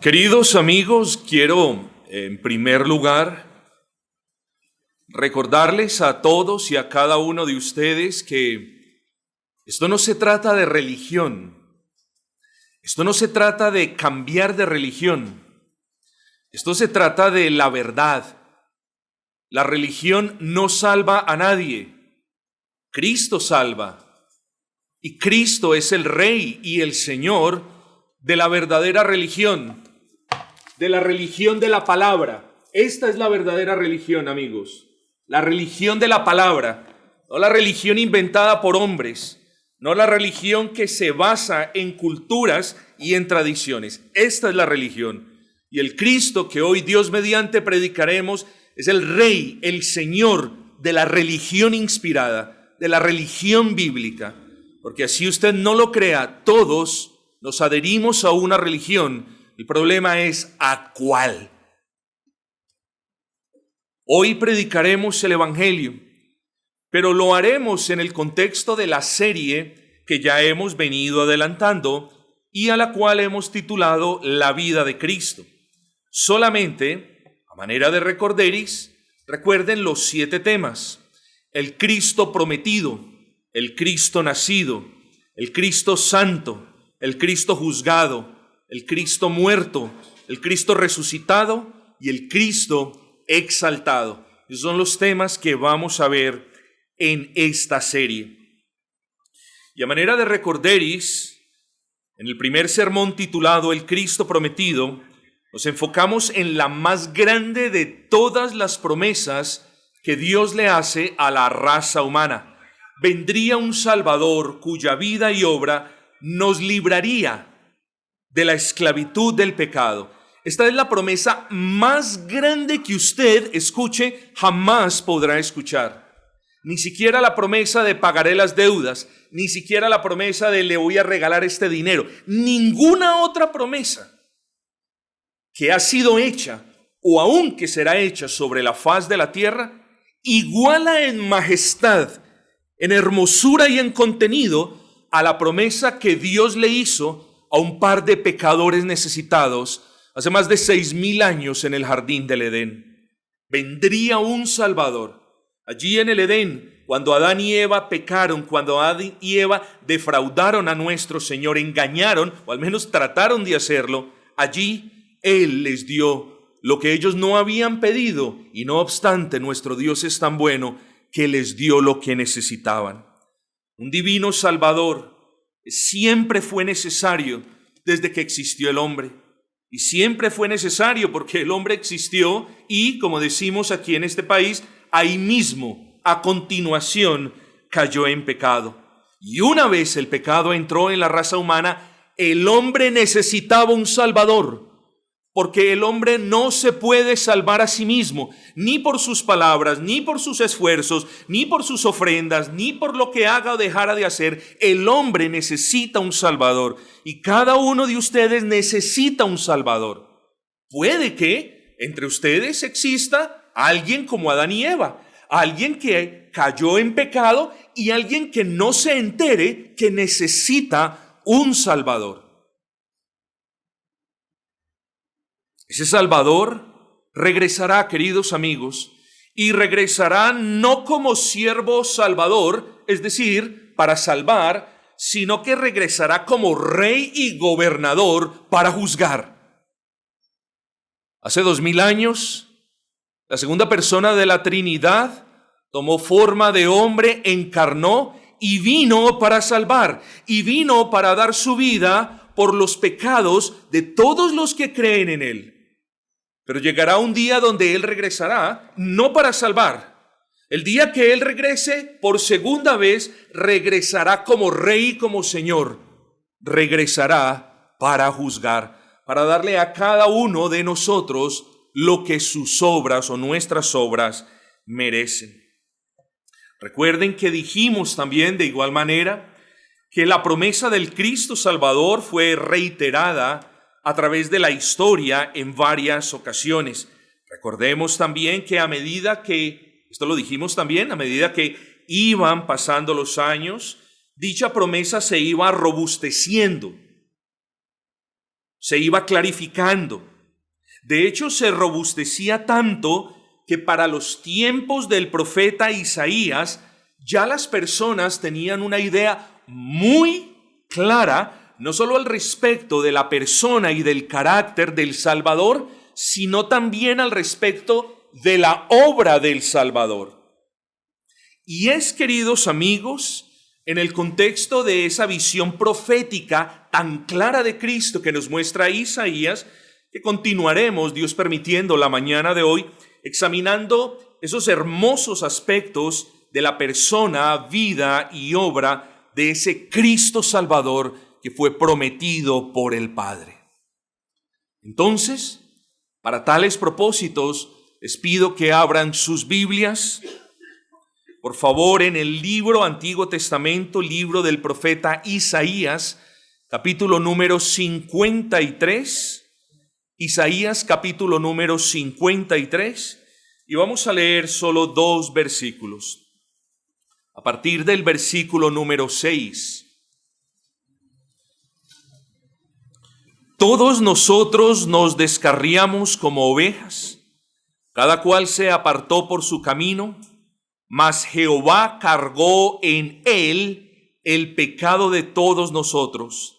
Queridos amigos, quiero en primer lugar recordarles a todos y a cada uno de ustedes que esto no se trata de religión, esto no se trata de cambiar de religión, esto se trata de la verdad. La religión no salva a nadie, Cristo salva, y Cristo es el Rey y el Señor de la verdadera religión, de la religión de la palabra. Esta es la verdadera religión, amigos. La religión de la palabra, no la religión inventada por hombres, no la religión que se basa en culturas y en tradiciones. Esta es la religión. Y el Cristo que hoy Dios mediante predicaremos es el Rey, el Señor de la religión inspirada, de la religión bíblica. Porque así usted no lo crea, todos nos adherimos a una religión. El problema es ¿a cuál? Hoy predicaremos el Evangelio, pero lo haremos en el contexto de la serie que ya hemos venido adelantando y a la cual hemos titulado La vida de Cristo. Solamente, a manera de recorderis, recuerden los 7 temas: el Cristo prometido, el Cristo nacido, el Cristo santo, el Cristo juzgado, el Cristo muerto, el Cristo resucitado y el Cristo exaltado. Esos son los temas que vamos a ver en esta serie. Y a manera de recorderis, en el primer sermón titulado El Cristo prometido, nos enfocamos en la más grande de todas las promesas que Dios le hace a la raza humana. Vendría un Salvador cuya vida y obra nos libraría de la esclavitud del pecado. Esta es la promesa más grande que usted, escuche, jamás podrá escuchar. Ni siquiera la promesa de pagaré las deudas, ni siquiera la promesa de le voy a regalar este dinero. Ninguna otra promesa que ha sido hecha o aún que será hecha sobre la faz de la tierra iguala en majestad, en hermosura y en contenido a la promesa que Dios le hizo a un par de pecadores necesitados hace más de 6,000 años en el jardín del Edén. Vendría un Salvador. Allí en el Edén, cuando Adán y Eva pecaron, cuando Adán y Eva defraudaron a nuestro Señor, engañaron, o al menos trataron de hacerlo, allí Él les dio lo que ellos no habían pedido, y no obstante nuestro Dios es tan bueno que les dio lo que necesitaban. Un divino Salvador siempre fue necesario desde que existió el hombre. Y siempre fue necesario porque el hombre existió y, como decimos aquí en este país, ahí mismo, a continuación, cayó en pecado. Y una vez el pecado entró en la raza humana, el hombre necesitaba un Salvador. Porque el hombre no se puede salvar a sí mismo, ni por sus palabras, ni por sus esfuerzos, ni por sus ofrendas, ni por lo que haga o dejara de hacer. El hombre necesita un Salvador y cada uno de ustedes necesita un Salvador. Puede que entre ustedes exista alguien como Adán y Eva, alguien que cayó en pecado y alguien que no se entere que necesita un Salvador. Ese Salvador regresará, queridos amigos, y regresará no como siervo salvador, es decir, para salvar, sino que regresará como rey y gobernador para juzgar. Hace 2,000 años, la segunda persona de la Trinidad tomó forma de hombre, encarnó y vino para salvar, y vino para dar su vida por los pecados de todos los que creen en Él. Pero llegará un día donde Él regresará, no para salvar. El día que Él regrese por segunda vez, regresará como Rey y como Señor. Regresará para juzgar, para darle a cada uno de nosotros lo que sus obras o nuestras obras merecen. Recuerden que dijimos también de igual manera que la promesa del Cristo Salvador fue reiterada a través de la historia en varias ocasiones. Recordemos también que a medida que, esto lo dijimos también, a medida que iban pasando los años, dicha promesa se iba robusteciendo. se iba clarificando. De hecho, se robustecía tanto que para los tiempos del profeta Isaías ya las personas tenían una idea muy clara, no solo al respecto de la persona y del carácter del Salvador, sino también al respecto de la obra del Salvador. Y es, queridos amigos, en el contexto de esa visión profética tan clara de Cristo que nos muestra Isaías, que continuaremos, Dios permitiendo, la mañana de hoy, examinando esos hermosos aspectos de la persona, vida y obra de ese Cristo Salvador que fue prometido por el Padre. Entonces, para tales propósitos, les pido que abran sus Biblias, por favor, en el libro Antiguo Testamento, libro del profeta Isaías, capítulo número 53, Isaías capítulo número 53, y vamos a leer solo 2 versículos. A partir del versículo número 6. Todos nosotros nos descarriamos como ovejas, cada cual se apartó por su camino, mas Jehová cargó en él el pecado de todos nosotros.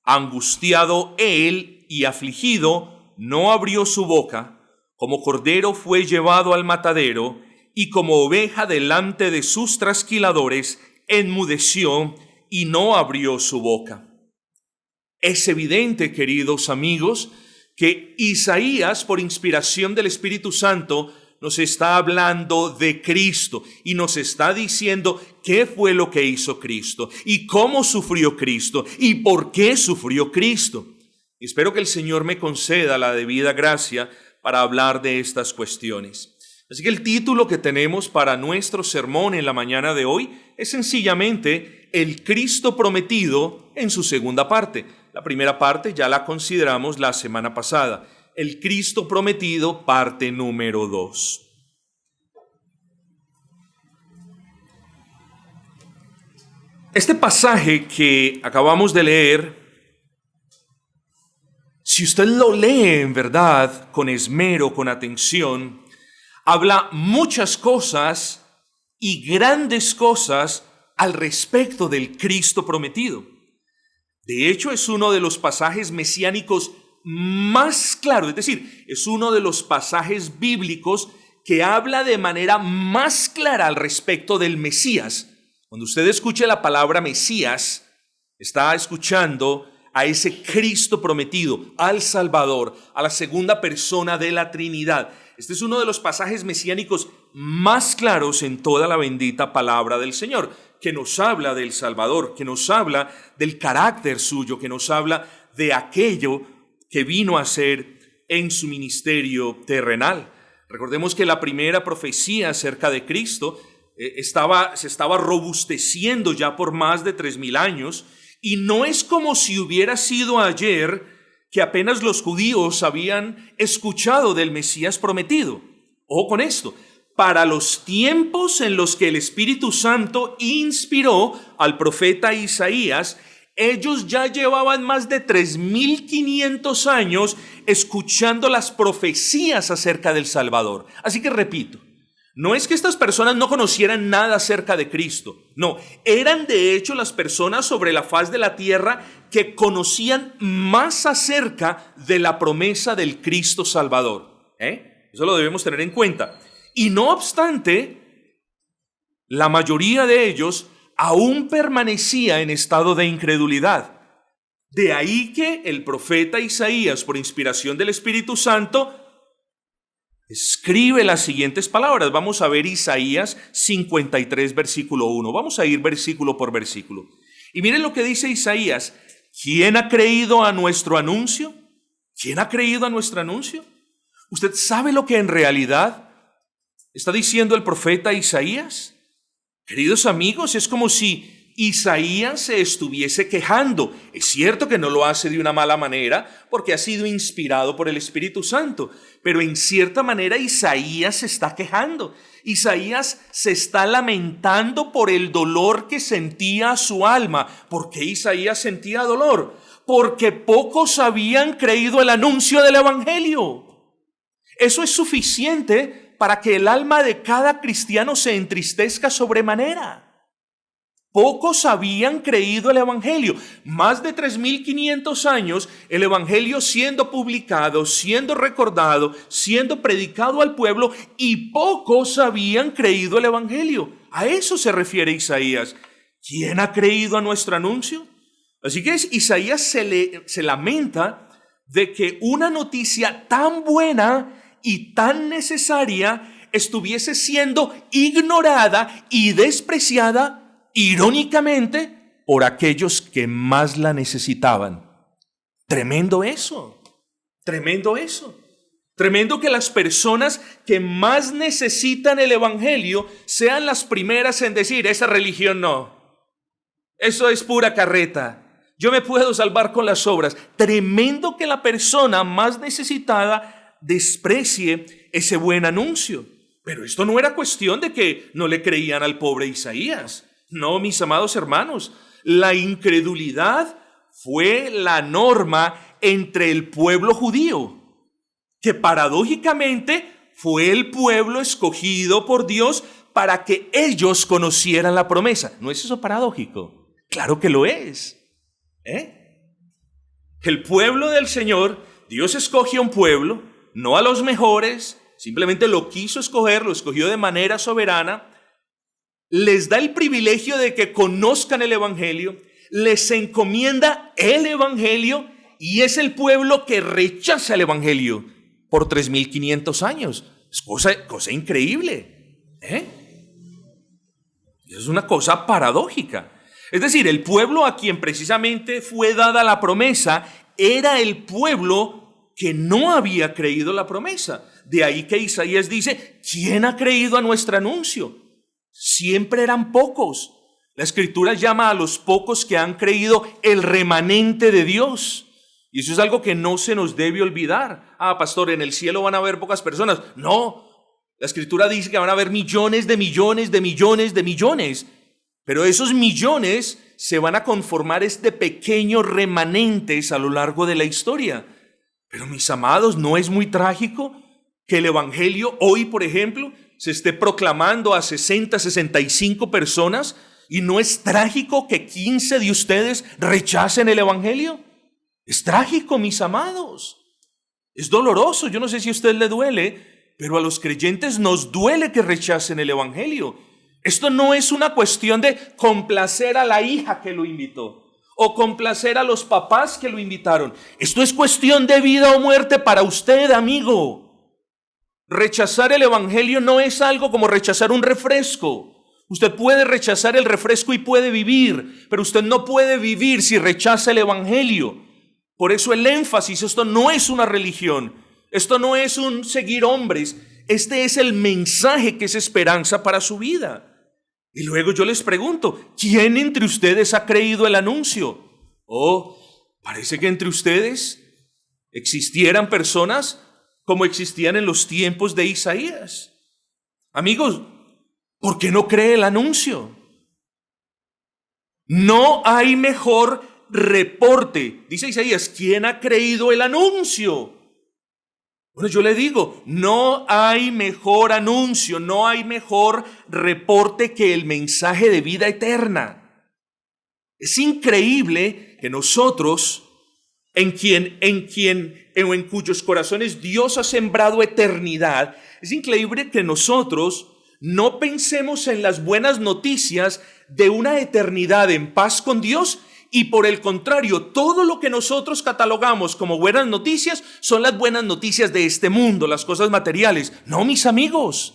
Angustiado él y afligido, no abrió su boca, como cordero fue llevado al matadero, y como oveja delante de sus trasquiladores, enmudeció y no abrió su boca. Es evidente, queridos amigos, que Isaías, por inspiración del Espíritu Santo, nos está hablando de Cristo y nos está diciendo qué fue lo que hizo Cristo y cómo sufrió Cristo y por qué sufrió Cristo. Y espero que el Señor me conceda la debida gracia para hablar de estas cuestiones. Así que el título que tenemos para nuestro sermón en la mañana de hoy es sencillamente El Cristo Prometido en su segunda parte. La primera parte ya la consideramos la semana pasada. El Cristo Prometido, parte número 2. Este pasaje que acabamos de leer, si usted lo lee en verdad, con esmero, con atención, habla muchas cosas y grandes cosas al respecto del Cristo prometido. De hecho, es uno de los pasajes mesiánicos más claros, es decir, es uno de los pasajes bíblicos que habla de manera más clara al respecto del Mesías. Cuando usted escuche la palabra Mesías, está escuchando a ese Cristo prometido, al Salvador, a la segunda persona de la Trinidad. Este es uno de los pasajes mesiánicos más claros en toda la bendita palabra del Señor, que nos habla del Salvador, que nos habla del carácter suyo, que nos habla de aquello que vino a ser en su ministerio terrenal. Recordemos que la primera profecía acerca de Cristo se estaba robusteciendo ya por más de 3000 años, y no es como si hubiera sido ayer que apenas los judíos habían escuchado del Mesías prometido. Ojo con esto. Para los tiempos en los que el Espíritu Santo inspiró al profeta Isaías, ellos ya llevaban más de 3500 años escuchando las profecías acerca del Salvador. Así que repito, no es que estas personas no conocieran nada acerca de Cristo. No, eran de hecho las personas sobre la faz de la tierra que conocían más acerca de la promesa del Cristo Salvador. Eso lo debemos tener en cuenta. Y no obstante, la mayoría de ellos aún permanecía en estado de incredulidad. De ahí que el profeta Isaías, por inspiración del Espíritu Santo, escribe las siguientes palabras. Vamos a ver Isaías 53, versículo 1. Vamos a ir versículo por versículo. Y miren lo que dice Isaías. ¿Quién ha creído a nuestro anuncio? ¿Quién ha creído a nuestro anuncio? ¿Usted sabe lo que en realidad está diciendo el profeta Isaías? Queridos amigos, es como si Isaías se estuviese quejando. Es cierto que no lo hace de una mala manera, porque ha sido inspirado por el Espíritu Santo, pero en cierta manera Isaías se está quejando. Isaías se está lamentando por el dolor que sentía su alma. ¿Por qué Isaías sentía dolor? Porque pocos habían creído el anuncio del Evangelio. Eso es suficiente para que el alma de cada cristiano se entristezca sobremanera. Pocos habían creído el Evangelio. Más de 3.500 años, el Evangelio siendo publicado, siendo recordado, siendo predicado al pueblo, y pocos habían creído el Evangelio. A eso se refiere Isaías. ¿Quién ha creído a nuestro anuncio? Así que Isaías se lamenta de que una noticia tan buena y tan necesaria estuviese siendo ignorada y despreciada, irónicamente, por aquellos que más la necesitaban. Tremendo eso, tremendo eso. Tremendo que las personas que más necesitan el Evangelio sean las primeras en decir: esa religión no, eso es pura carreta, yo me puedo salvar con las obras. Tremendo que la persona más necesitada desprecie ese buen anuncio. Pero esto no era cuestión de que no le creían al pobre Isaías. No, mis amados hermanos, la incredulidad fue la norma entre el pueblo judío, que paradójicamente fue el pueblo escogido por Dios para que ellos conocieran la promesa. ¿No es eso paradójico? Claro que lo es. El pueblo del Señor, Dios escoge a un pueblo, no a los mejores, simplemente lo quiso escoger, lo escogió de manera soberana. Les da el privilegio de que conozcan el Evangelio, les encomienda el Evangelio, y es el pueblo que rechaza el Evangelio por 3.500 años. Es cosa increíble. Es una cosa paradójica. Es decir, el pueblo a quien precisamente fue dada la promesa era el pueblo que no había creído la promesa. De ahí que Isaías dice: ¿quién ha creído a nuestro anuncio? Siempre eran pocos. La Escritura llama a los pocos que han creído el remanente de Dios. Y eso es algo que no se nos debe olvidar. Pastor, en el cielo van a haber pocas personas. No, la Escritura dice que van a haber millones de millones de millones de millones. Pero esos millones se van a conformar de pequeños remanentes a lo largo de la historia. Pero mis amados, ¿no es muy trágico que el Evangelio hoy, por ejemplo, se esté proclamando a 60, 65 personas? ¿Y no es trágico que 15 de ustedes rechacen el Evangelio? Es trágico, mis amados. Es doloroso. Yo no sé si a usted le duele, pero a los creyentes nos duele que rechacen el Evangelio. Esto no es una cuestión de complacer a la hija que lo invitó o complacer a los papás que lo invitaron. Esto es cuestión de vida o muerte para usted, amigo. Rechazar el Evangelio no es algo como rechazar un refresco. Usted puede rechazar el refresco y puede vivir, pero usted no puede vivir si rechaza el Evangelio. Por eso el énfasis: esto no es una religión, esto no es un seguir hombres, este es el mensaje que es esperanza para su vida. Y luego yo les pregunto: ¿quién entre ustedes ha creído el anuncio? Parece que entre ustedes existieran personas como existían en los tiempos de Isaías. Amigos, ¿por qué no cree el anuncio? No hay mejor reporte. Dice Isaías: ¿quién ha creído el anuncio? Bueno, yo le digo, no hay mejor anuncio, no hay mejor reporte que el mensaje de vida eterna. Es increíble que nosotros, en cuyos corazones Dios ha sembrado eternidad, es increíble que nosotros no pensemos en las buenas noticias de una eternidad en paz con Dios. Y por el contrario, todo lo que nosotros catalogamos como buenas noticias son las buenas noticias de este mundo, las cosas materiales. No, mis amigos.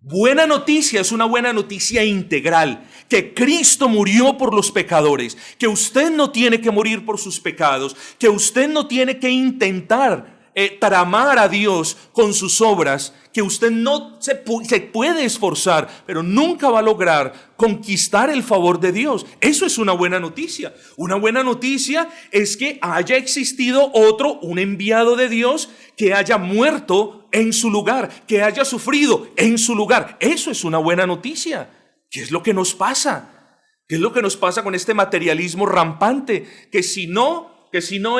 Buena noticia es una buena noticia integral, que Cristo murió por los pecadores, que usted no tiene que morir por sus pecados, que usted no tiene que intentar tramar a Dios con sus obras, que usted no se puede esforzar, pero nunca va a lograr conquistar el favor de Dios. Eso es una buena noticia. Una buena noticia es que haya existido un enviado de Dios, que haya muerto en su lugar, que haya sufrido en su lugar. Eso es una buena noticia. ¿Qué es lo que nos pasa? ¿Qué es lo que nos pasa con este materialismo rampante? Que si no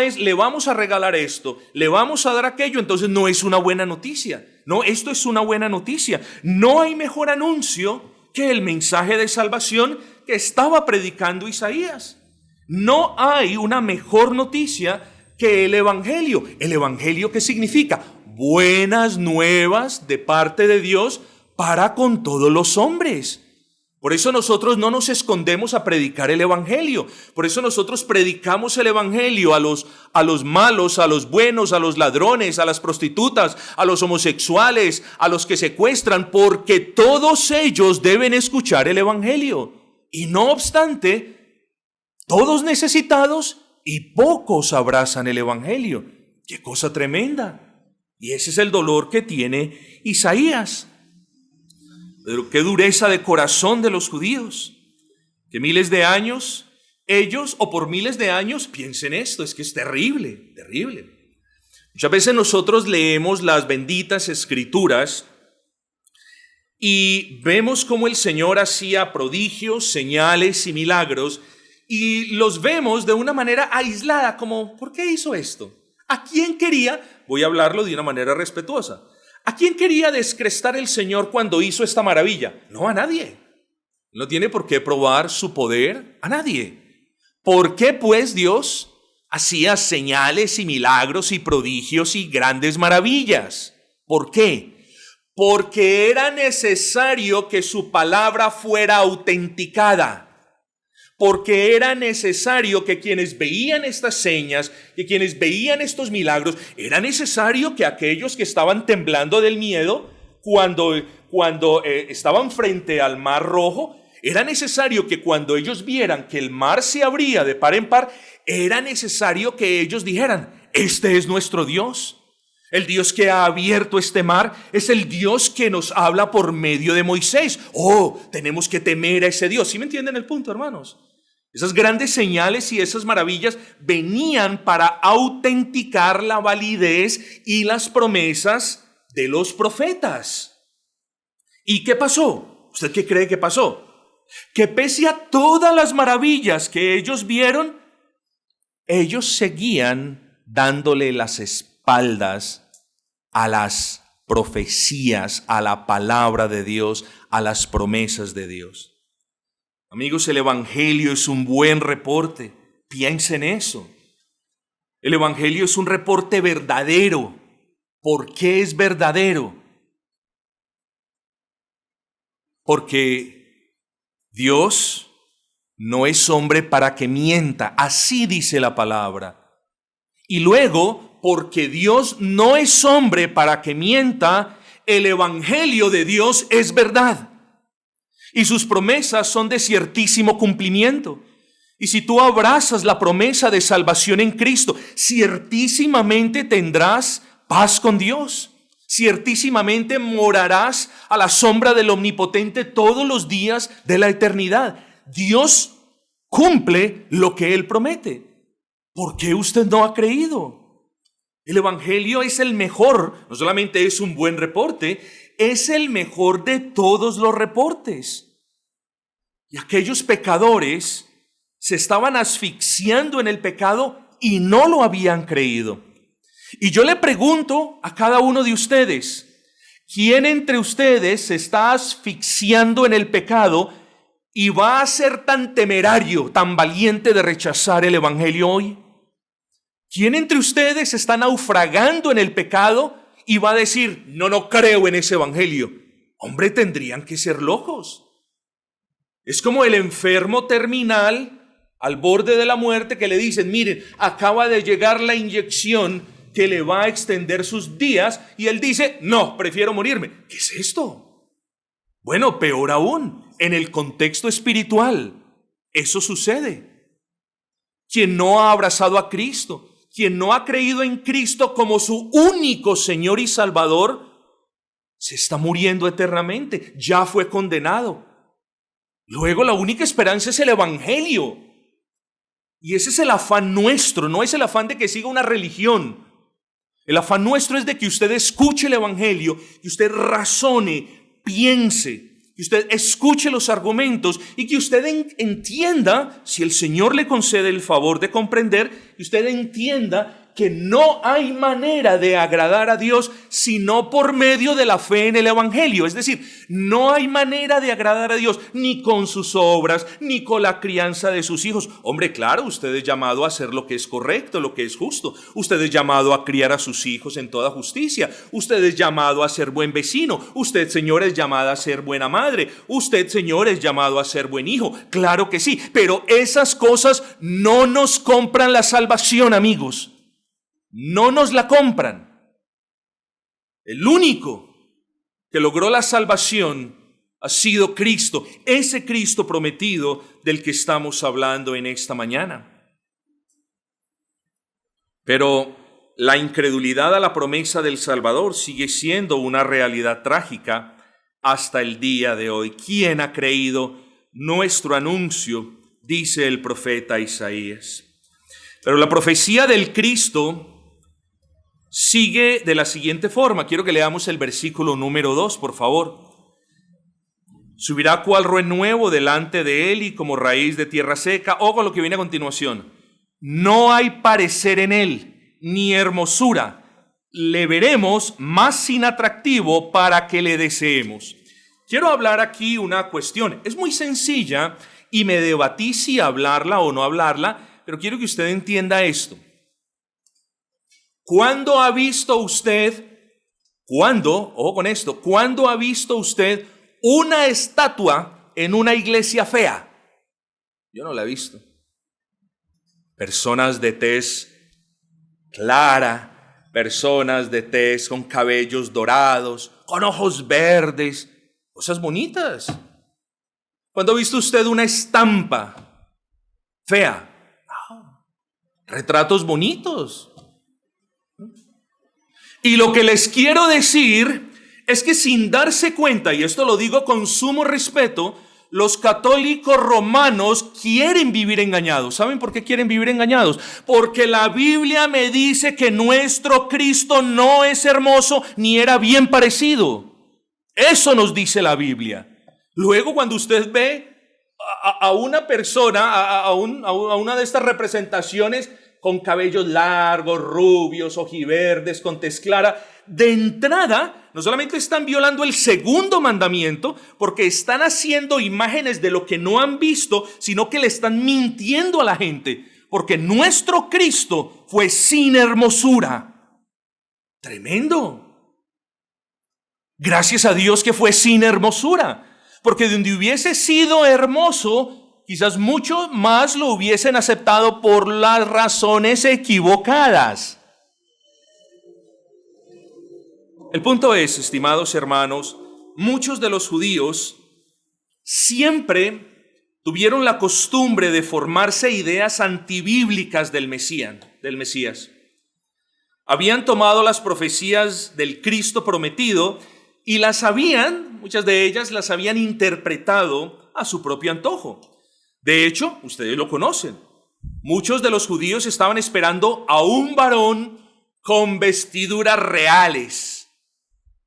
es, le vamos a regalar esto, le vamos a dar aquello, entonces no es una buena noticia. No, esto es una buena noticia. No hay mejor anuncio que el mensaje de salvación que estaba predicando Isaías. No hay una mejor noticia que el Evangelio. ¿El Evangelio qué significa? Buenas nuevas de parte de Dios para con todos los hombres. Por eso nosotros no nos escondemos a predicar el Evangelio. Por eso nosotros predicamos el Evangelio a los malos, a los buenos, a los ladrones, a las prostitutas, a los homosexuales, a los que secuestran, porque todos ellos deben escuchar el Evangelio. Y no obstante, todos necesitados y pocos abrazan el Evangelio. ¡Qué cosa tremenda! Y ese es el dolor que tiene Isaías. Pero qué dureza de corazón de los judíos, que miles de años, ellos, o por miles de años, piensen esto, es que es terrible, terrible. Muchas veces nosotros leemos las benditas escrituras y vemos cómo el Señor hacía prodigios, señales y milagros, y los vemos de una manera aislada, como, ¿por qué hizo esto? ¿A quién quería? Voy a hablarlo de una manera respetuosa. ¿A quién quería descrestar el Señor cuando hizo esta maravilla? No, a nadie. No tiene por qué probar su poder a nadie. ¿Por qué pues Dios hacía señales y milagros y prodigios y grandes maravillas? ¿Por qué? Porque era necesario que su palabra fuera autenticada. Porque era necesario que quienes veían estas señas, que quienes veían estos milagros, era necesario que aquellos que estaban temblando del miedo, cuando estaban frente al mar rojo, era necesario que cuando ellos vieran que el mar se abría de par en par, era necesario que ellos dijeran, este es nuestro Dios. El Dios que ha abierto este mar es el Dios que nos habla por medio de Moisés. Oh, tenemos que temer a ese Dios. ¿Sí me entienden el punto, hermanos? Esas grandes señales y esas maravillas venían para autenticar la validez y las promesas de los profetas. ¿Y qué pasó? ¿Usted qué cree que pasó? Que pese a todas las maravillas que ellos vieron, ellos seguían dándole las espaldas a las profecías, a la palabra de Dios, a las promesas de Dios. Amigos, el Evangelio es un buen reporte. Piensen en eso. El Evangelio es un reporte verdadero. ¿Por qué es verdadero? Porque Dios no es hombre para que mienta. Así dice la palabra. Y luego, porque Dios no es hombre para que mienta, el Evangelio de Dios es verdad. Y sus promesas son de ciertísimo cumplimiento. Y si tú abrazas la promesa de salvación en Cristo, ciertísimamente tendrás paz con Dios. Ciertísimamente morarás a la sombra del Omnipotente todos los días de la eternidad. Dios cumple lo que Él promete. ¿Por qué usted no ha creído? El Evangelio es el mejor, no solamente es un buen reporte, es el mejor de todos los reportes. Y aquellos pecadores se estaban asfixiando en el pecado y no lo habían creído. Y yo le pregunto a cada uno de ustedes, ¿quién entre ustedes se está asfixiando en el pecado y va a ser tan temerario, tan valiente de rechazar el Evangelio hoy? ¿Quién entre ustedes está naufragando en el pecado y va a decir, no creo en ese Evangelio? Hombre, tendrían que ser locos. Es como el enfermo terminal al borde de la muerte que le dicen, miren, acaba de llegar la inyección que le va a extender sus días, y él dice, no, prefiero morirme. ¿Qué es esto? Bueno, peor aún, en el contexto espiritual, eso sucede. Quien no ha abrazado a Cristo, quien no ha creído en Cristo como su único Señor y Salvador, se está muriendo eternamente, ya fue condenado. Luego la única esperanza es el Evangelio. Y ese es el afán nuestro, no es el afán de que siga una religión. El afán nuestro es de que usted escuche el Evangelio, que usted razone, piense, que usted escuche los argumentos y que usted entienda, si el Señor le concede el favor de comprender, que usted entienda que no hay manera de agradar a Dios sino por medio de la fe en el Evangelio. Es decir, no hay manera de agradar a Dios ni con sus obras, ni con la crianza de sus hijos. Hombre, claro, usted es llamado a hacer lo que es correcto, lo que es justo. Usted es llamado a criar a sus hijos en toda justicia. Usted es llamado a ser buen vecino. Usted, señor, es llamada a ser buena madre. Usted, señor, es llamado a ser buen hijo. Claro que sí, pero esas cosas no nos compran la salvación, amigos. No nos la compran. El único que logró la salvación ha sido Cristo, ese Cristo prometido del que estamos hablando en esta mañana. Pero la incredulidad a la promesa del Salvador sigue siendo una realidad trágica hasta el día de hoy. ¿Quién ha creído nuestro anuncio?, dice el profeta Isaías. Pero la profecía del Cristo sigue de la siguiente forma. Quiero que leamos el versículo número 2, por favor. Subirá cual renuevo delante de él y como raíz de tierra seca. Ojo lo que viene a continuación. No hay parecer en él, ni hermosura. Le veremos más sin atractivo para que le deseemos. Quiero hablar aquí una cuestión. Es muy sencilla y me debatí si hablarla o no hablarla, pero quiero que usted entienda esto. ¿Cuándo ha visto usted, ojo con esto, cuándo ha visto usted una estatua en una iglesia fea? Yo no la he visto. Personas de tez clara, personas de tez con cabellos dorados, con ojos verdes, cosas bonitas. ¿Cuándo ha visto usted una estampa fea? Retratos bonitos. Y lo que les quiero decir es que sin darse cuenta, y esto lo digo con sumo respeto, los católicos romanos quieren vivir engañados. ¿Saben por qué quieren vivir engañados? Porque la Biblia me dice que nuestro Cristo no es hermoso ni era bien parecido. Eso nos dice la Biblia. Luego, cuando usted ve a una persona, a una de estas representaciones con cabellos largos, rubios, ojiverdes, con tez clara, de entrada, no solamente están violando el segundo mandamiento, porque están haciendo imágenes de lo que no han visto, sino que le están mintiendo a la gente, porque nuestro Cristo fue sin hermosura. Tremendo. Gracias a Dios que fue sin hermosura, porque donde hubiese sido hermoso, quizás mucho más lo hubiesen aceptado por las razones equivocadas. El punto es, estimados hermanos, muchos de los judíos siempre tuvieron la costumbre de formarse ideas antibíblicas del Mesías. Habían tomado las profecías del Cristo prometido y muchas de ellas las habían interpretado a su propio antojo. De hecho, ustedes lo conocen. Muchos de los judíos estaban esperando a un varón con vestiduras reales.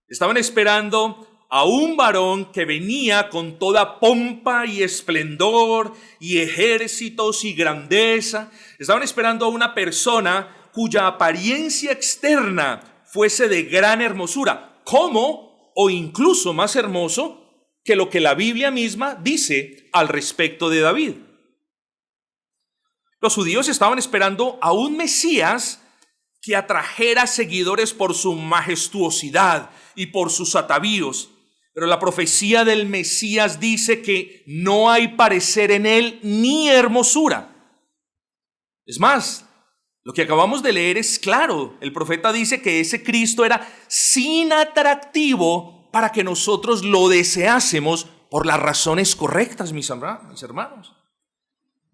Estaban esperando a un varón que venía con toda pompa y esplendor y ejércitos y grandeza. Estaban esperando a una persona cuya apariencia externa fuese de gran hermosura, como o incluso más hermoso que lo que la Biblia misma dice al respecto de David. Los judíos estaban esperando a un Mesías que atrajera seguidores por su majestuosidad y por sus atavíos. Pero la profecía del Mesías dice que no hay parecer en él ni hermosura. Es más, lo que acabamos de leer es claro. El profeta dice que ese Cristo era sin atractivo para que nosotros lo deseásemos por las razones correctas, mis hermanos.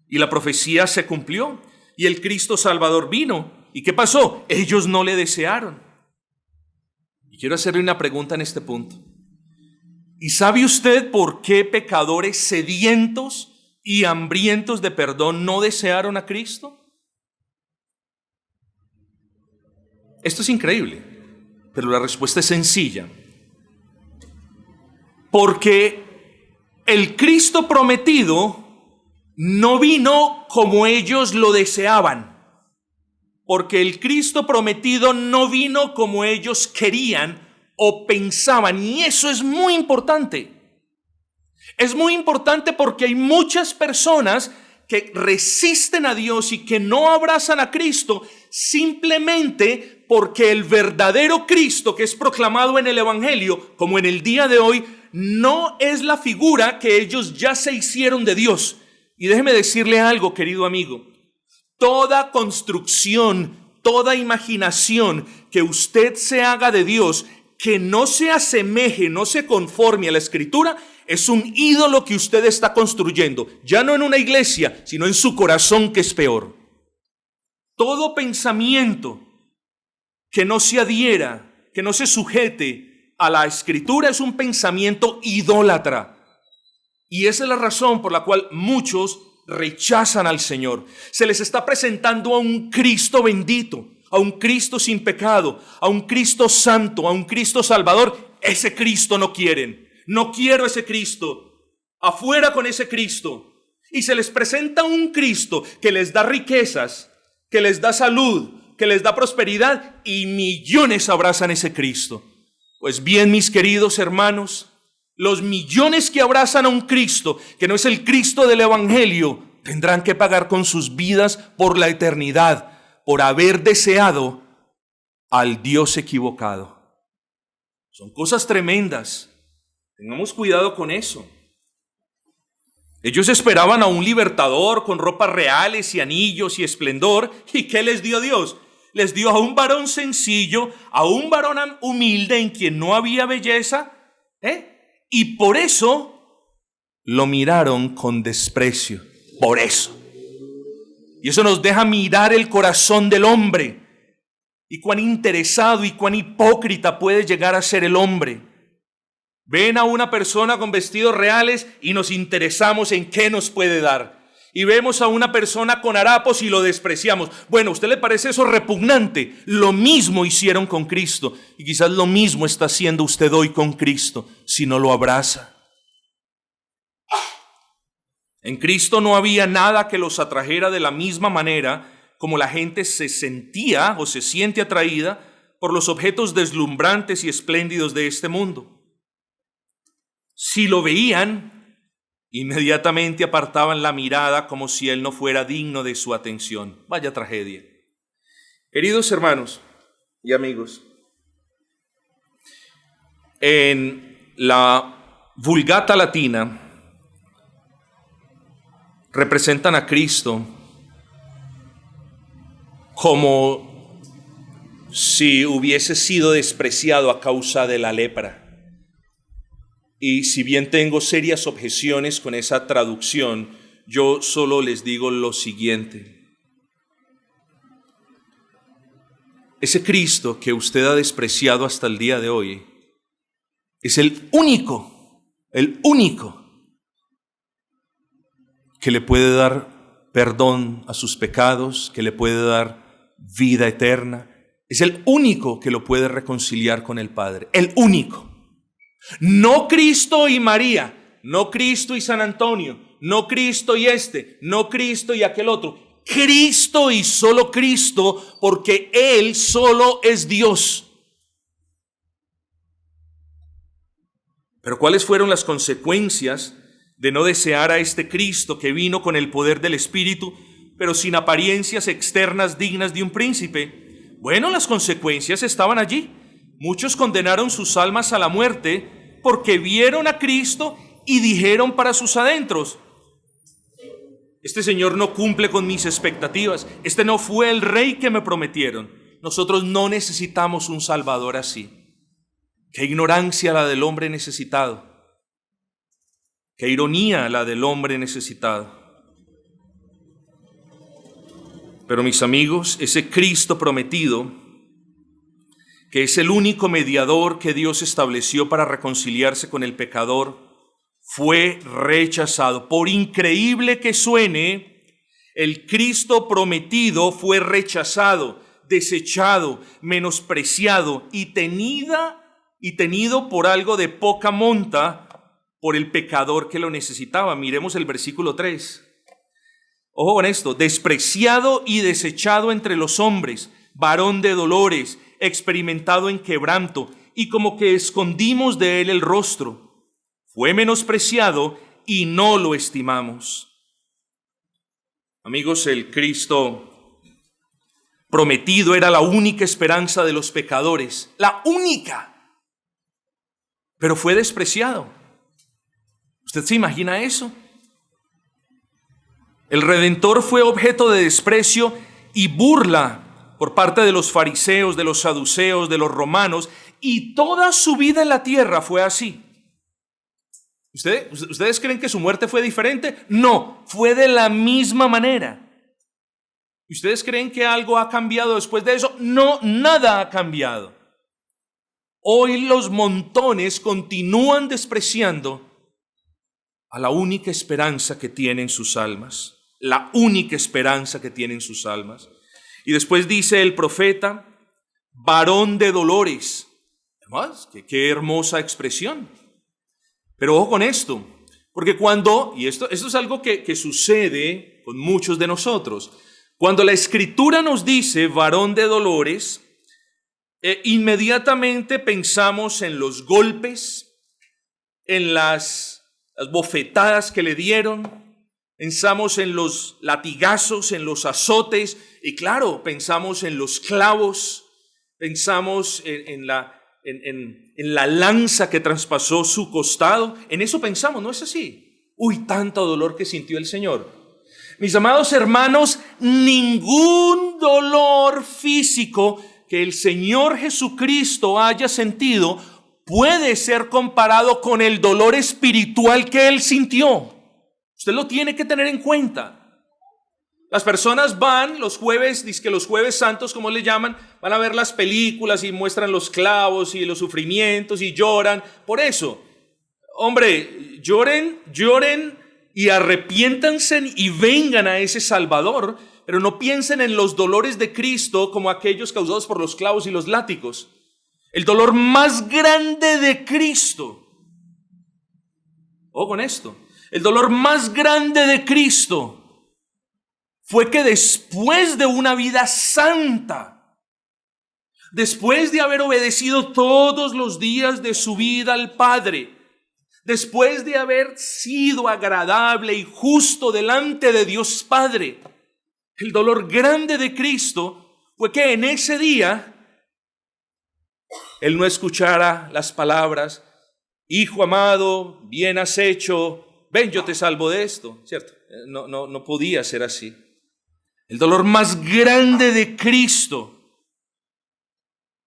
Y la profecía se cumplió y el Cristo Salvador vino. ¿Y qué pasó? Ellos no le desearon. Y quiero hacerle una pregunta en este punto. ¿Y sabe usted por qué pecadores sedientos y hambrientos de perdón no desearon a Cristo? Esto es increíble, pero la respuesta es sencilla. Porque el Cristo prometido no vino como ellos lo deseaban. Porque el Cristo prometido no vino como ellos querían o pensaban. Y eso es muy importante. Es muy importante porque hay muchas personas que resisten a Dios y que no abrazan a Cristo simplemente porque el verdadero Cristo que es proclamado en el Evangelio, como en el día de hoy, no es la figura que ellos ya se hicieron de Dios. Y déjeme decirle algo, querido amigo. Toda construcción, toda imaginación que usted se haga de Dios, que no se asemeje, no se conforme a la Escritura, es un ídolo que usted está construyendo, ya no en una iglesia, sino en su corazón, que es peor. Todo pensamiento que no se adhiera, que no se sujete a la Escritura, es un pensamiento idólatra. Y esa es la razón por la cual muchos rechazan al Señor. Se les está presentando a un Cristo bendito, a un Cristo sin pecado, a un Cristo santo, a un Cristo salvador. Ese Cristo no quieren. No quiero ese Cristo. Afuera con ese Cristo. Y se les presenta un Cristo que les da riquezas, que les da salud, que les da prosperidad, y millones abrazan ese Cristo. Pues bien, mis queridos hermanos, los millones que abrazan a un Cristo que no es el Cristo del Evangelio tendrán que pagar con sus vidas por la eternidad, por haber deseado al Dios equivocado. Son cosas tremendas. Tengamos cuidado con eso. Ellos esperaban a un libertador con ropas reales y anillos y esplendor. ¿Y qué les dio Dios? Les dio a un varón sencillo, a un varón humilde en quien no había belleza, y por eso lo miraron con desprecio. Por eso. Y eso nos deja mirar el corazón del hombre. Y cuán interesado y cuán hipócrita puede llegar a ser el hombre. Ven a una persona con vestidos reales y nos interesamos en qué nos puede dar. Y vemos a una persona con harapos y lo despreciamos. Bueno, ¿a usted le parece eso repugnante? Lo mismo hicieron con Cristo. Y quizás lo mismo está haciendo usted hoy con Cristo si no lo abraza. En Cristo no había nada que los atrajera de la misma manera como la gente se sentía o se siente atraída por los objetos deslumbrantes y espléndidos de este mundo. Si lo veían, inmediatamente apartaban la mirada como si él no fuera digno de su atención. Vaya tragedia. Queridos hermanos y amigos, en la Vulgata latina representan a Cristo como si hubiese sido despreciado a causa de la lepra. Y si bien tengo serias objeciones con esa traducción, yo solo les digo lo siguiente. Ese Cristo que usted ha despreciado hasta el día de hoy es el único que le puede dar perdón a sus pecados, que le puede dar vida eterna. Es el único que lo puede reconciliar con el Padre, el único. No Cristo y María, no Cristo y San Antonio, no Cristo y no Cristo y aquel otro. Cristo y solo Cristo, porque Él solo es Dios. Pero ¿cuáles fueron las consecuencias de no desear a este Cristo que vino con el poder del Espíritu, pero sin apariencias externas dignas de un príncipe? Bueno, las consecuencias estaban allí. Muchos condenaron sus almas a la muerte porque vieron a Cristo y dijeron para sus adentros: este Señor no cumple con mis expectativas, este no fue el rey que me prometieron. Nosotros no necesitamos un Salvador así. Qué ignorancia la del hombre necesitado. Qué ironía la del hombre necesitado. Pero mis amigos, ese Cristo prometido, que es el único mediador que Dios estableció para reconciliarse con el pecador, fue rechazado. Por increíble que suene, el Cristo prometido fue rechazado, desechado, menospreciado y tenido por algo de poca monta por el pecador que lo necesitaba. Miremos el versículo 3. Ojo con esto: despreciado y desechado entre los hombres, varón de dolores, experimentado en quebranto, y como que escondimos de él el rostro. Fue menospreciado y no lo estimamos. Amigos, el Cristo prometido era la única esperanza de los pecadores, la única, pero fue despreciado. ¿Usted se imagina eso? El Redentor fue objeto de desprecio y burla por parte de los fariseos, de los saduceos, de los romanos, y toda su vida en la tierra fue así. ¿Ustedes creen que su muerte fue diferente? No, fue de la misma manera. ¿Y ustedes creen que algo ha cambiado después de eso? No, nada ha cambiado. Hoy los montones continúan despreciando a la única esperanza que tienen sus almas. La única esperanza que tienen sus almas. Y después dice el profeta, varón de dolores. Además, qué hermosa expresión. Pero ojo con esto, porque y esto es algo que sucede con muchos de nosotros. Cuando la Escritura nos dice varón de dolores, inmediatamente pensamos en los golpes, en las bofetadas que le dieron, pensamos en los latigazos, en los azotes, y claro, pensamos en los clavos, pensamos en la lanza que traspasó su costado. En eso pensamos, ¿no es así? Uy, tanto dolor que sintió el Señor. Mis amados hermanos, ningún dolor físico que el Señor Jesucristo haya sentido puede ser comparado con el dolor espiritual que Él sintió. Usted lo tiene que tener en cuenta. Las personas van los jueves, dizque los jueves santos, como le llaman, van a ver las películas y muestran los clavos y los sufrimientos y lloran. Por eso, hombre, lloren y arrepiéntanse y vengan a ese Salvador, pero no piensen en los dolores de Cristo como aquellos causados por los clavos y los látigos. El dolor más grande de Cristo, ojo con esto, el dolor más grande de Cristo fue que después de una vida santa, después de haber obedecido todos los días de su vida al Padre, después de haber sido agradable y justo delante de Dios Padre, el dolor grande de Cristo fue que en ese día Él no escuchara las palabras, hijo amado, bien has hecho, ven, yo te salvo de esto, ¿cierto? No podía ser así. El dolor más grande de Cristo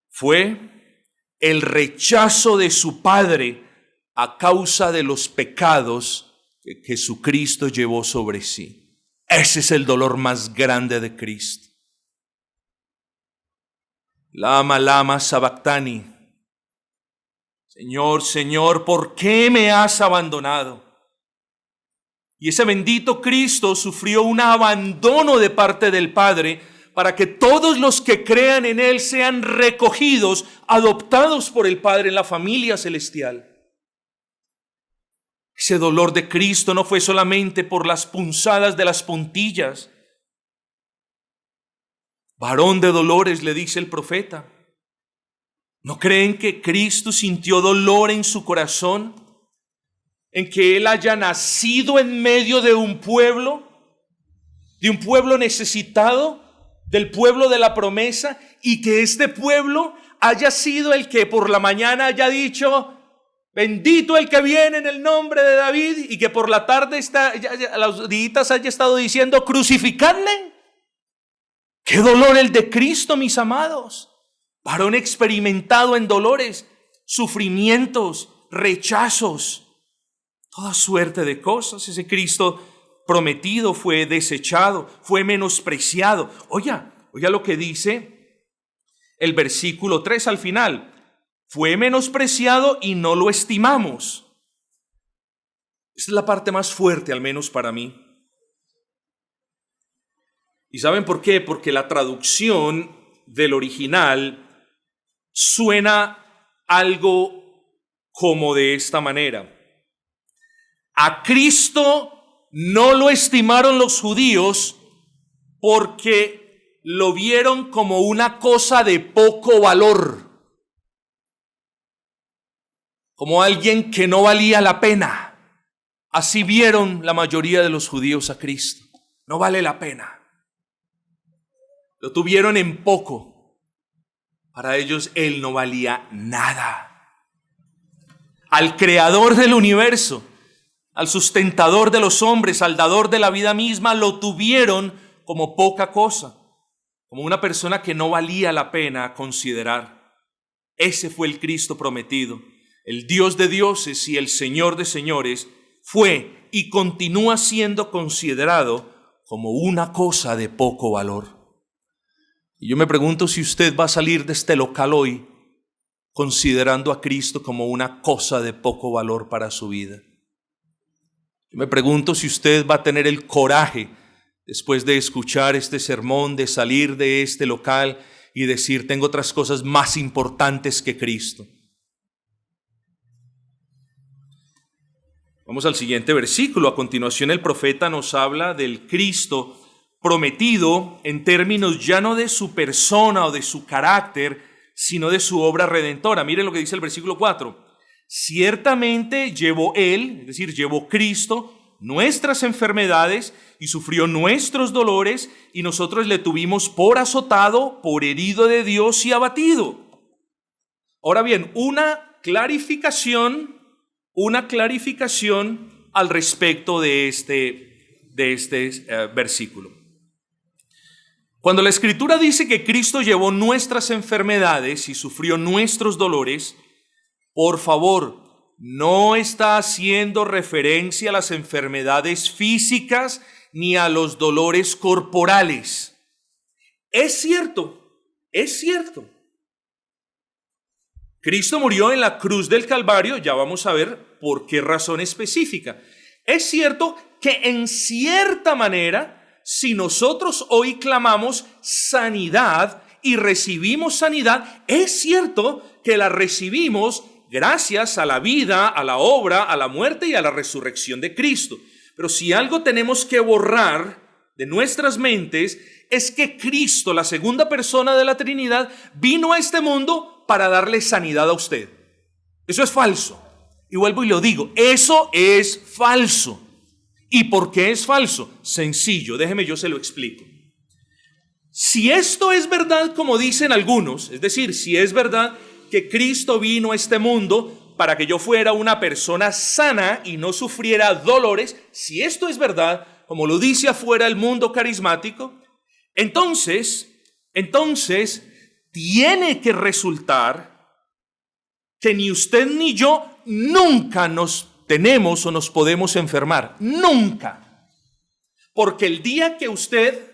fue el rechazo de su Padre a causa de los pecados que Jesucristo llevó sobre sí. Ese es el dolor más grande de Cristo. Lama, lama, sabactani. Señor, Señor, ¿por qué me has abandonado? Y ese bendito Cristo sufrió un abandono de parte del Padre para que todos los que crean en Él sean recogidos, adoptados por el Padre en la familia celestial. Ese dolor de Cristo no fue solamente por las punzadas de las puntillas. Varón de dolores, le dice el profeta. ¿No creen que Cristo sintió dolor en su corazón? En que Él haya nacido en medio de un pueblo necesitado, del pueblo de la promesa, y que este pueblo haya sido el que por la mañana haya dicho, bendito el que viene en el nombre de David, y que por la tarde a los días haya estado diciendo, crucificadle. ¡Qué dolor el de Cristo, mis amados! Varón experimentado en dolores, sufrimientos, rechazos, toda suerte de cosas. Ese Cristo prometido fue desechado, fue menospreciado. Oiga lo que dice el versículo 3 al final. Fue menospreciado y no lo estimamos. Esta es la parte más fuerte, al menos para mí. ¿Y saben por qué? Porque la traducción del original suena algo como de esta manera. A Cristo no lo estimaron los judíos porque lo vieron como una cosa de poco valor, como alguien que no valía la pena. Así vieron la mayoría de los judíos a Cristo. No vale la pena. Lo tuvieron en poco. Para ellos Él no valía nada. Al creador del universo, al sustentador de los hombres, al dador de la vida misma, lo tuvieron como poca cosa, como una persona que no valía la pena considerar. Ese fue el Cristo prometido. El Dios de dioses y el Señor de señores fue y continúa siendo considerado como una cosa de poco valor. Y yo me pregunto si usted va a salir de este local hoy considerando a Cristo como una cosa de poco valor para su vida. Yo me pregunto si usted va a tener el coraje, después de escuchar este sermón, de salir de este local y decir: tengo otras cosas más importantes que Cristo. Vamos al siguiente versículo. A continuación el profeta nos habla del Cristo prometido en términos ya no de su persona o de su carácter, sino de su obra redentora. Miren lo que dice el versículo 4. Ciertamente llevó Él, es decir, llevó Cristo, nuestras enfermedades y sufrió nuestros dolores, y nosotros le tuvimos por azotado, por herido de Dios y abatido. Ahora bien, una clarificación al respecto de este versículo. Cuando la Escritura dice que Cristo llevó nuestras enfermedades y sufrió nuestros dolores, por favor, no está haciendo referencia a las enfermedades físicas ni a los dolores corporales. Es cierto. Cristo murió en la cruz del Calvario, ya vamos a ver por qué razón específica. Es cierto que en cierta manera, si nosotros hoy clamamos sanidad y recibimos sanidad, es cierto que la recibimos gracias a la vida, a la obra, a la muerte y a la resurrección de Cristo. Pero si algo tenemos que borrar de nuestras mentes es que Cristo, la segunda persona de la Trinidad, vino a este mundo para darle sanidad a usted. Eso es falso. Y vuelvo y lo digo, eso es falso. ¿Y por qué es falso? Sencillo, déjeme yo se lo explico. Si esto es verdad como dicen algunos, es decir, si es verdad que Cristo vino a este mundo para que yo fuera una persona sana y no sufriera dolores, si esto es verdad, como lo dice afuera el mundo carismático, entonces tiene que resultar que ni usted ni yo nunca nos tenemos o nos podemos enfermar. Nunca. Porque el día que usted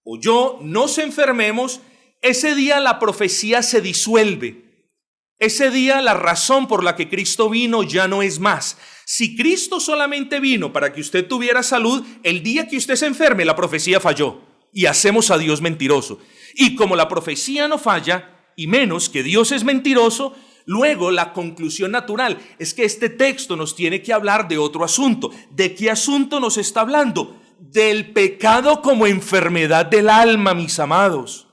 o yo nos enfermemos, ese día la profecía se disuelve. Ese día la razón por la que Cristo vino ya no es más. Si Cristo solamente vino para que usted tuviera salud, el día que usted se enferme, la profecía falló. Y hacemos a Dios mentiroso. Y como la profecía no falla, y menos que Dios es mentiroso, luego la conclusión natural es que este texto nos tiene que hablar de otro asunto. ¿De qué asunto nos está hablando? Del pecado como enfermedad del alma, mis amados.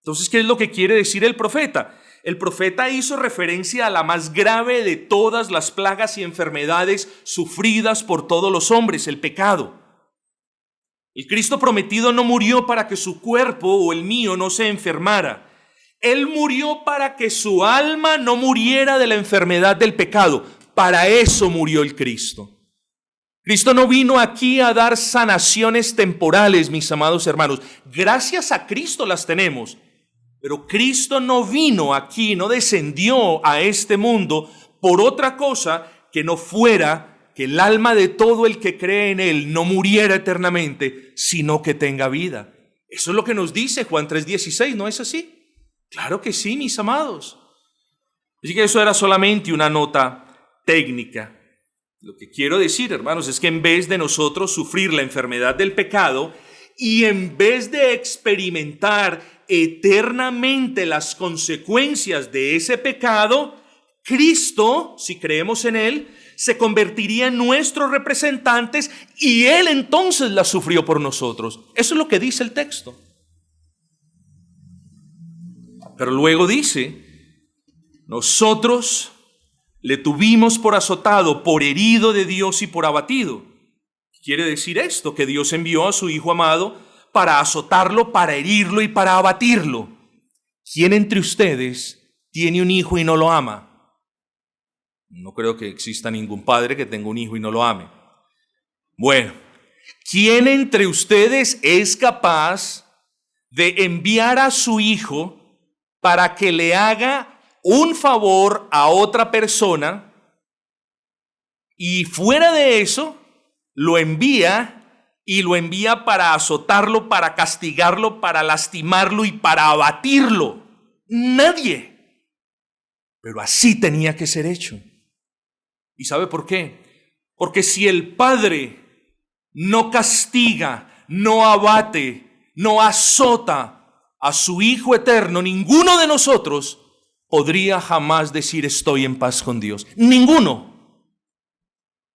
Entonces, ¿qué es lo que quiere decir el profeta? El profeta hizo referencia a la más grave de todas las plagas y enfermedades sufridas por todos los hombres, el pecado. El Cristo prometido no murió para que su cuerpo o el mío no se enfermara. Él murió para que su alma no muriera de la enfermedad del pecado. Para eso murió el Cristo. Cristo no vino aquí a dar sanaciones temporales, mis amados hermanos. Gracias a Cristo las tenemos. Pero Cristo no vino aquí, no descendió a este mundo por otra cosa que no fuera que el alma de todo el que cree en Él no muriera eternamente, sino que tenga vida. Eso es lo que nos dice Juan 3:16, ¿no es así? Claro que sí, mis amados. Así que eso era solamente una nota técnica. Lo que quiero decir, hermanos, es que en vez de nosotros sufrir la enfermedad del pecado y en vez de experimentar eternamente las consecuencias de ese pecado, Cristo, si creemos en Él, se convertiría en nuestros representantes y Él entonces la sufrió por nosotros. Eso es lo que dice el texto. Pero luego dice, nosotros le tuvimos por azotado, por herido de Dios y por abatido. Quiere decir esto, que Dios envió a su Hijo amado para azotarlo, para herirlo y para abatirlo. ¿Quién entre ustedes tiene un hijo y no lo ama? No creo que exista ningún padre que tenga un hijo y no lo ame. Bueno, ¿quién entre ustedes es capaz de enviar a su hijo para que le haga un favor a otra persona y fuera de eso lo envía para azotarlo, para castigarlo, para lastimarlo y para abatirlo? Nadie. Pero así tenía que ser hecho. ¿Y sabe por qué? Porque si el Padre no castiga, no abate, no azota a su Hijo eterno, ninguno de nosotros podría jamás decir estoy en paz con Dios. Ninguno.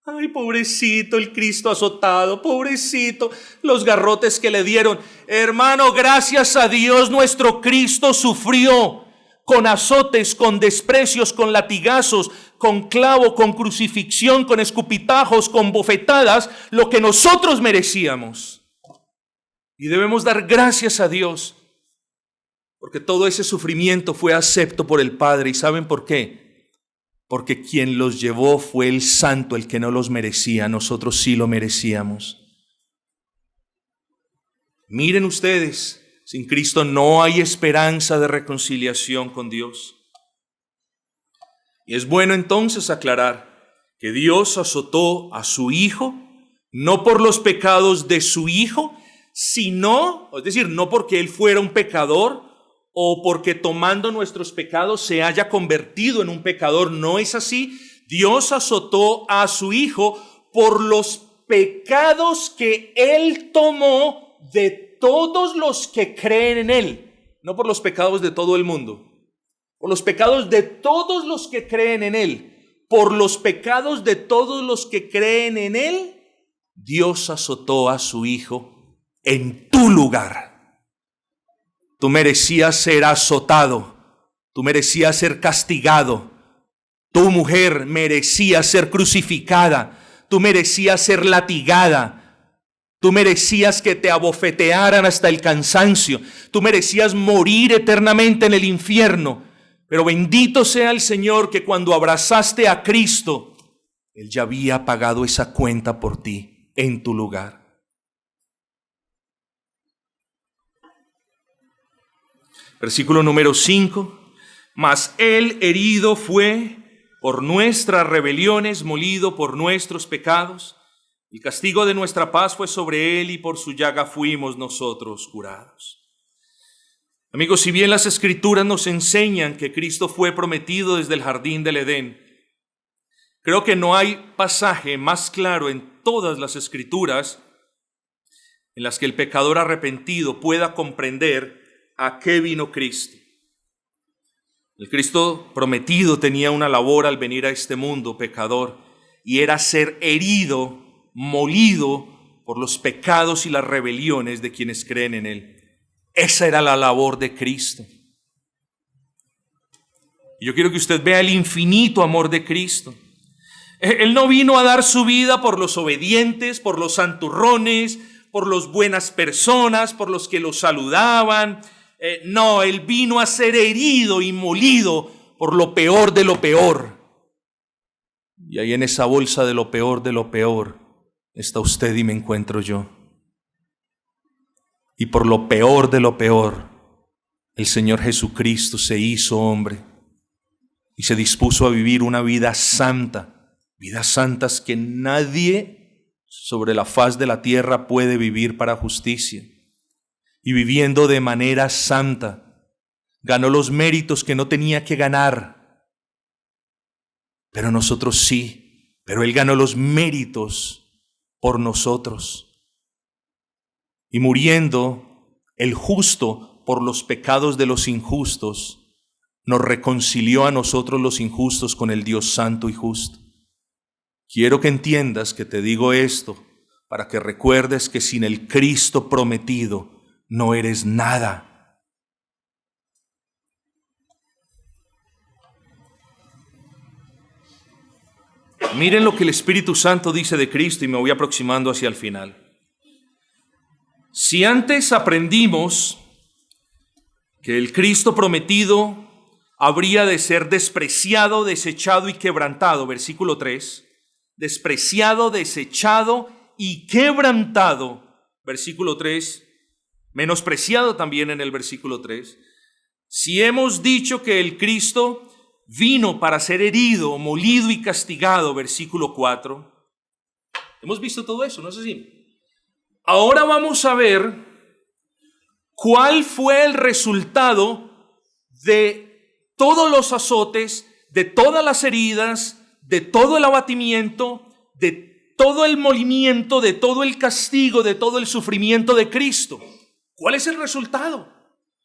Ay, pobrecito el Cristo azotado, pobrecito los garrotes que le dieron. Hermano, gracias a Dios nuestro Cristo sufrió con azotes, con desprecios, con latigazos, con clavo, con crucifixión, con escupitajos, con bofetadas, lo que nosotros merecíamos. Y debemos dar gracias a Dios, porque todo ese sufrimiento fue acepto por el Padre. ¿Y saben por qué? Porque quien los llevó fue el Santo, el que no los merecía. Nosotros sí lo merecíamos. Miren ustedes, sin Cristo no hay esperanza de reconciliación con Dios. Y es bueno entonces aclarar que Dios azotó a su Hijo, no por los pecados de su Hijo, sino, es decir, no porque Él fuera un pecador o porque tomando nuestros pecados se haya convertido en un pecador. No es así. Dios azotó a su Hijo por los pecados que Él tomó de todos los que creen en Él, no por los pecados de todo el mundo, por los pecados de todos los que creen en Él, por los pecados de todos los que creen en Él, Dios azotó a su Hijo en tu lugar. Tú merecías ser azotado, tú merecías ser castigado, tu mujer merecía ser crucificada, tú merecías ser latigada, tú merecías que te abofetearan hasta el cansancio, tú merecías morir eternamente en el infierno. Pero bendito sea el Señor que cuando abrazaste a Cristo, Él ya había pagado esa cuenta por ti en tu lugar. Versículo número 5. Mas Él herido fue por nuestras rebeliones, molido por nuestros pecados. El castigo de nuestra paz fue sobre Él y por su llaga fuimos nosotros curados. Amigos, si bien las Escrituras nos enseñan que Cristo fue prometido desde el jardín del Edén, creo que no hay pasaje más claro en todas las Escrituras en las que el pecador arrepentido pueda comprender a qué vino Cristo. El Cristo prometido tenía una labor al venir a este mundo pecador, y era ser herido, molido por los pecados y las rebeliones de quienes creen en Él. Esa era la labor de Cristo. Y yo quiero que usted vea el infinito amor de Cristo. Él no vino a dar su vida por los obedientes, por los santurrones, por las buenas personas, por los que lo saludaban. No, Él vino a ser herido y molido por lo peor de lo peor. Y ahí en esa bolsa de lo peor está usted y me encuentro yo. Y por lo peor de lo peor, el Señor Jesucristo se hizo hombre y se dispuso a vivir una vida santa, vidas santas que nadie sobre la faz de la tierra puede vivir para justicia. Y viviendo de manera santa, ganó los méritos que no tenía que ganar. Pero nosotros sí, pero Él ganó los méritos por nosotros. Y muriendo el justo por los pecados de los injustos, nos reconcilió a nosotros los injustos con el Dios santo y justo. Quiero que entiendas que te digo esto para que recuerdes que sin el Cristo prometido no eres nada. Miren lo que el Espíritu Santo dice de Cristo y me voy aproximando hacia el final. Si antes aprendimos que el Cristo prometido habría de ser despreciado, desechado y quebrantado, versículo 3, despreciado, desechado y quebrantado, versículo 3, menospreciado también en el versículo 3. Si hemos dicho que el Cristo vino para ser herido, molido y castigado, versículo 4, hemos visto todo eso, ¿no es así? Ahora vamos a ver cuál fue el resultado de todos los azotes, de todas las heridas, de todo el abatimiento, de todo el molimiento, de todo el castigo, de todo el sufrimiento de Cristo. ¿Cuál es el resultado?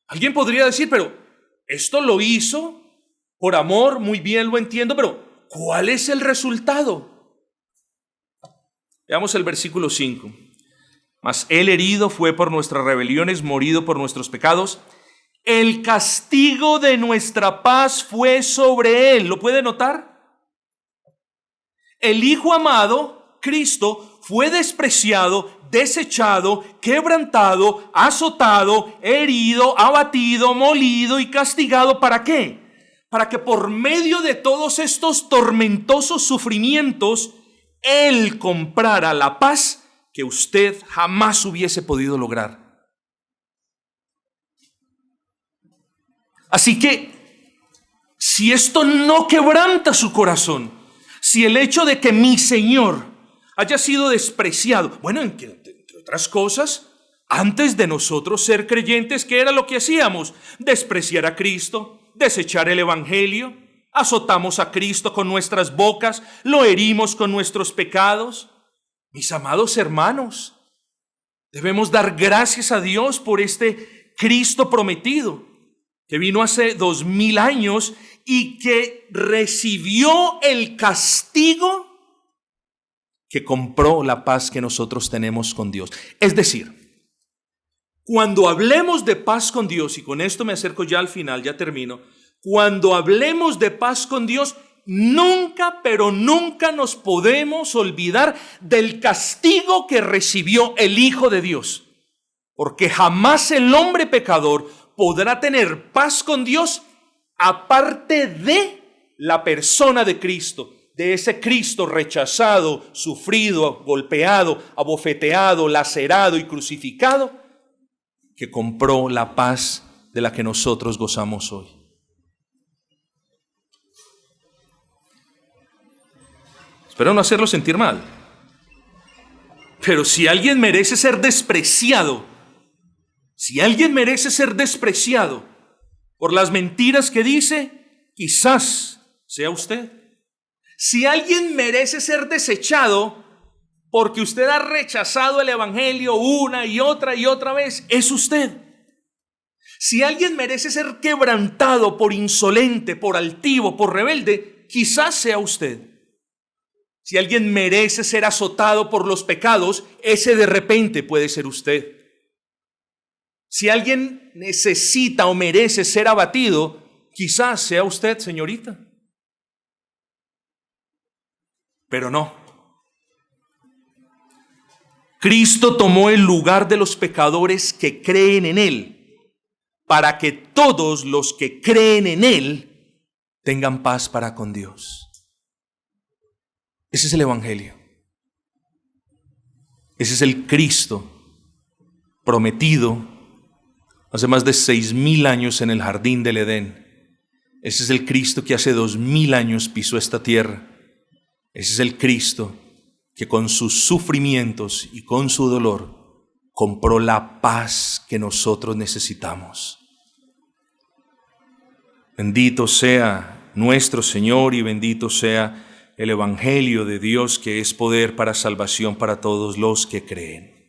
Alguien podría decir, pero esto lo hizo por amor, muy bien, lo entiendo, pero ¿cuál es el resultado? Veamos el versículo 5. Mas Él herido fue por nuestras rebeliones, morido por nuestros pecados. El castigo de nuestra paz fue sobre Él. ¿Lo puede notar? El Hijo amado, Cristo, fue despreciado, desechado, quebrantado, azotado, herido, abatido, molido y castigado. ¿Para qué? Para que por medio de todos estos tormentosos sufrimientos, Él comprara la paz que usted jamás hubiese podido lograr. Así que, si esto no quebranta su corazón, si el hecho de que mi Señor haya sido despreciado, bueno, entre otras cosas, antes de nosotros ser creyentes, ¿qué era lo que hacíamos? Despreciar a Cristo, desechar el Evangelio, azotamos a Cristo con nuestras bocas, lo herimos con nuestros pecados. Mis amados hermanos, debemos dar gracias a Dios por este Cristo prometido, que vino hace 2000 años y que recibió el castigo que compró la paz que nosotros tenemos con Dios. Es decir, cuando hablemos de paz con Dios, y con esto me acerco ya al final, ya termino, cuando hablemos de paz con Dios, nunca, pero nunca nos podemos olvidar del castigo que recibió el Hijo de Dios, porque jamás el hombre pecador podrá tener paz con Dios aparte de la persona de Cristo, de ese Cristo rechazado, sufrido, golpeado, abofeteado, lacerado y crucificado, que compró la paz de la que nosotros gozamos hoy. Espero no hacerlo sentir mal. Pero si alguien merece ser despreciado, por las mentiras que dice, quizás sea usted. Si alguien merece ser desechado porque usted ha rechazado el Evangelio una y otra vez, es usted. Si alguien merece ser quebrantado por insolente, por altivo, por rebelde, quizás sea usted. Si alguien merece ser azotado por los pecados, ese de repente puede ser usted. Si alguien necesita o merece ser abatido, quizás sea usted, señorita. Pero no. Cristo tomó el lugar de los pecadores que creen en Él, para que todos los que creen en Él tengan paz para con Dios. Ese es el Evangelio. Ese es el Cristo prometido hace más de 6000 años en el jardín del Edén. Ese es el Cristo que hace 2000 años pisó esta tierra Ese es el Cristo que con sus sufrimientos y con su dolor compró la paz que nosotros necesitamos. Bendito sea nuestro Señor y bendito sea el Evangelio de Dios, que es poder para salvación para todos los que creen.